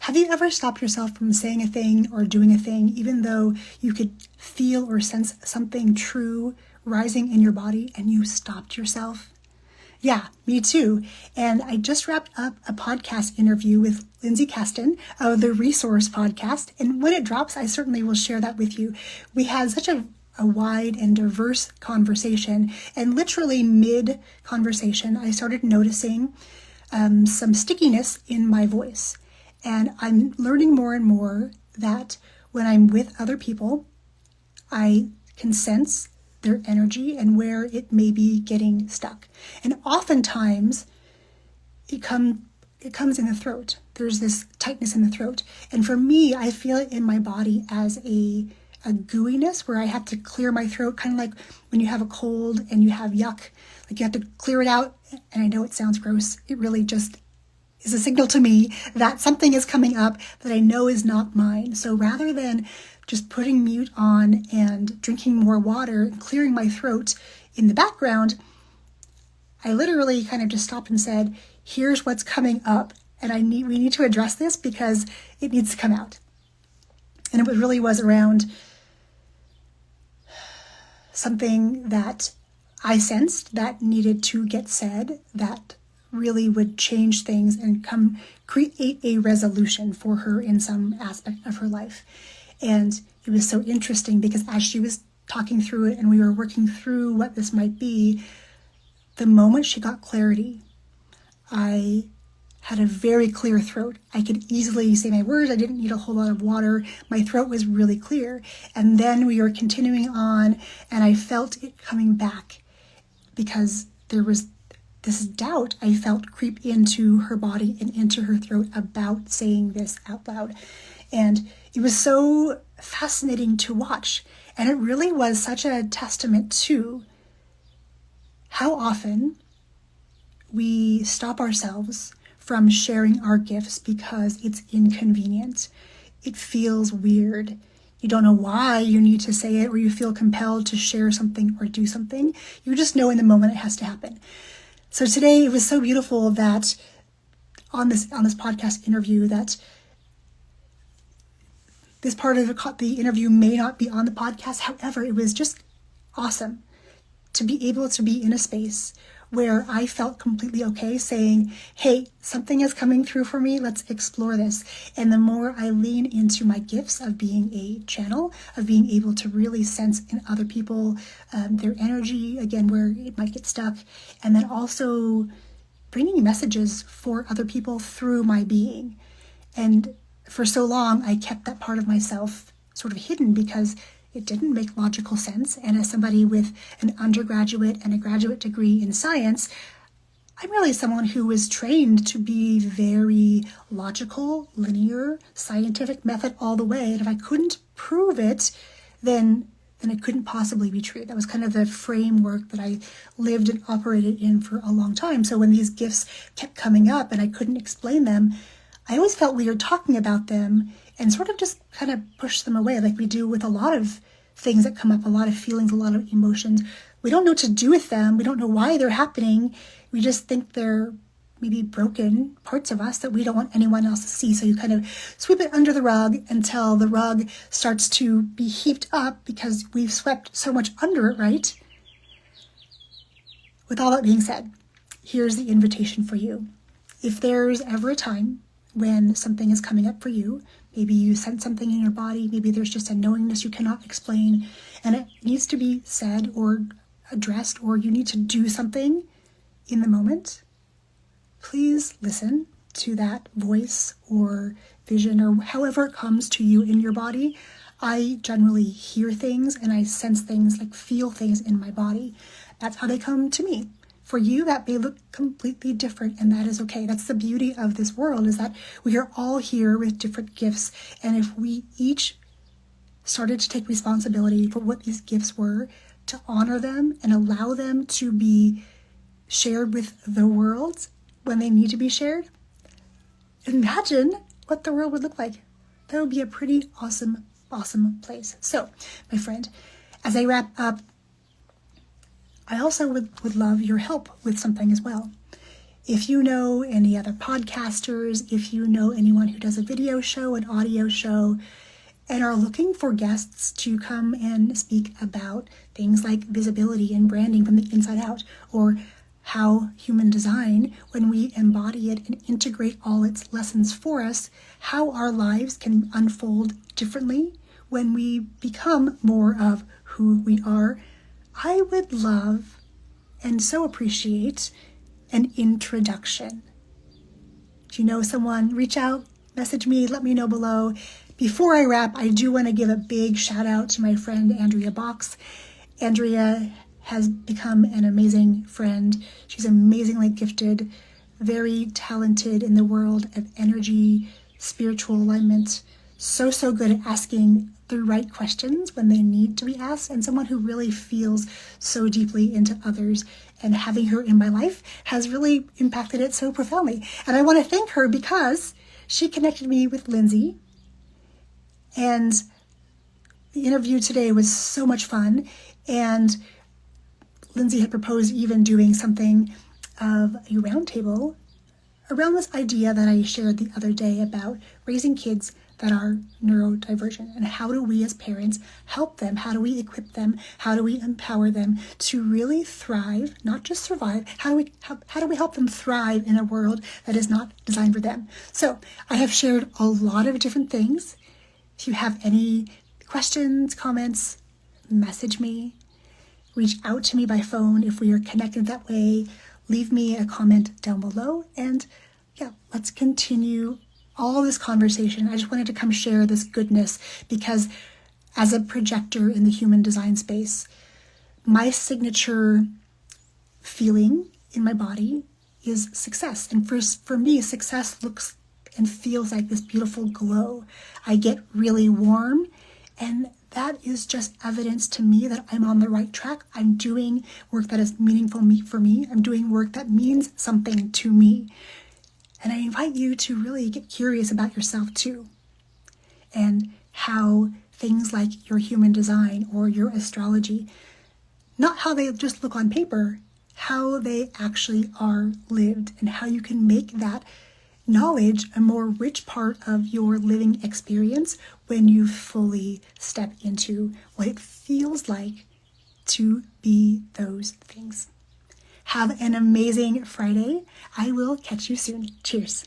Have you ever stopped yourself from saying a thing or doing a thing, even though you could feel or sense something true rising in your body and you stopped yourself? Yeah, me too. And I just wrapped up a podcast interview with Lindsey Kasten of the Resource Podcast. And when it drops, I certainly will share that with you. We had such a wide and diverse conversation. And literally mid-conversation, I started noticing some stickiness in my voice. And I'm learning more and more that when I'm with other people, I can sense their energy and where it may be getting stuck. And oftentimes it comes in the throat. There's this tightness in the throat. And for me, I feel it in my body as a gooiness where I have to clear my throat, kind of like when you have a cold and you have yuck, like you have to clear it out. And I know it sounds gross. It really just is a signal to me that something is coming up that I know is not mine. So rather than just putting mute on and drinking more water and clearing my throat in the background, I literally kind of just stopped and said, here's what's coming up. And we need to address this because it needs to come out. And it really was around something that I sensed that needed to get said, that really would change things and create a resolution for her in some aspect of her life. And it was so interesting because as she was talking through it and we were working through what this might be, the moment she got clarity, I had a very clear throat. I could easily say my words. I didn't need a whole lot of water. My throat was really clear. And then we were continuing on and I felt it coming back because there was this doubt I felt creep into her body and into her throat about saying this out loud. And it was so fascinating to watch. And it really was such a testament to how often we stop ourselves from sharing our gifts because it's inconvenient. It feels weird. You don't know why you need to say it or you feel compelled to share something or do something. You just know in the moment it has to happen. So today it was so beautiful that on this podcast interview that this part of the interview may not be on the podcast. However, it was just awesome to be able to be in a space where I felt completely okay saying, hey, something is coming through for me. Let's explore this. And the more I lean into my gifts of being a channel, of being able to really sense in other people their energy, again, where it might get stuck, and then also bringing messages for other people through my being. And for so long, I kept that part of myself sort of hidden because it didn't make logical sense. And as somebody with an undergraduate and a graduate degree in science, I'm really someone who was trained to be very logical, linear, scientific method all the way. And if I couldn't prove it, then it couldn't possibly be true. That was kind of the framework that I lived and operated in for a long time. So when these gifts kept coming up and I couldn't explain them, I always felt weird talking about them and sort of just kind of push them away like we do with a lot of things that come up, a lot of feelings, a lot of emotions. We don't know what to do with them. We don't know why they're happening. We just think they're maybe broken parts of us that we don't want anyone else to see. So you kind of sweep it under the rug until the rug starts to be heaped up because we've swept so much under it, right? With all that being said, here's the invitation for you. If there's ever a time when something is coming up for you, maybe you sense something in your body, maybe there's just a knowingness you cannot explain, and it needs to be said or addressed, or you need to do something in the moment, please listen to that voice or vision or however it comes to you in your body. I generally hear things and I sense things, like feel things in my body. That's how they come to me. For you, that may look completely different, and that is okay. That's the beauty of this world, is that we are all here with different gifts. And if we each started to take responsibility for what these gifts were, to honor them and allow them to be shared with the world when they need to be shared, imagine what the world would look like. That would be a pretty awesome, awesome place. So, my friend, as I wrap up, I also would love your help with something as well. If you know any other podcasters, if you know anyone who does a video show, an audio show, and are looking for guests to come and speak about things like visibility and branding from the inside out, or how human design, when we embody it and integrate all its lessons for us, how our lives can unfold differently when we become more of who we are, I would love and so appreciate an introduction. If you know someone, reach out, message me, let me know below. Before I wrap, I do want to give a big shout out to my friend Andrea Box. Andrea has become an amazing friend. She's amazingly gifted, very talented in the world of energy, spiritual alignment, so good at asking the right questions when they need to be asked, and someone who really feels so deeply into others. And having her in my life has really impacted it so profoundly. And I want to thank her because she connected me with Lindsey. And the interview today was so much fun. And Lindsey had proposed even doing something of a roundtable around this idea that I shared the other day about raising kids that are neurodivergent, and how do we as parents help them? How do we equip them? How do we empower them to really thrive, not just survive? How do we help them thrive in a world that is not designed for them? So I have shared a lot of different things. If you have any questions, comments, message me. Reach out to me by phone if we are connected that way. Leave me a comment down below. And yeah, let's continue all this conversation. I just wanted to come share this goodness because as a projector in the human design space, my signature feeling in my body is success. And for me, success looks and feels like this beautiful glow. I get really warm, and that is just evidence to me that I'm on the right track. I'm doing work that is meaningful for me. I'm doing work that means something to me. And I invite you to really get curious about yourself too, and how things like your human design or your astrology, not how they just look on paper, how they actually are lived, and how you can make that knowledge a more rich part of your living experience when you fully step into what it feels like to be those things. Have an amazing Friday. I will catch you soon. Cheers.